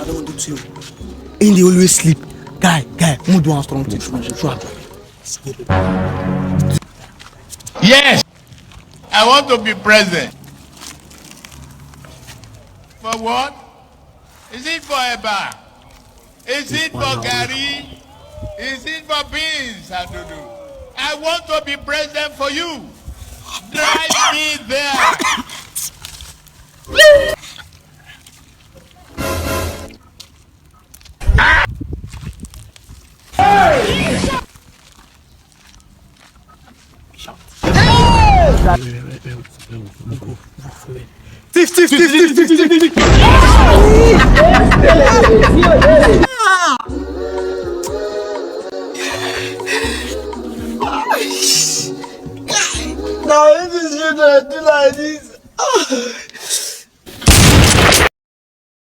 I don't want to you. And they always sleep. Guy, mood one strong thing. Yes, I want to be president. For what? Is it for Eba? Is it for Gary? Is it for beans, Adudu? I want to be president for you. Drive me there. Thief. Now this is you that do like this.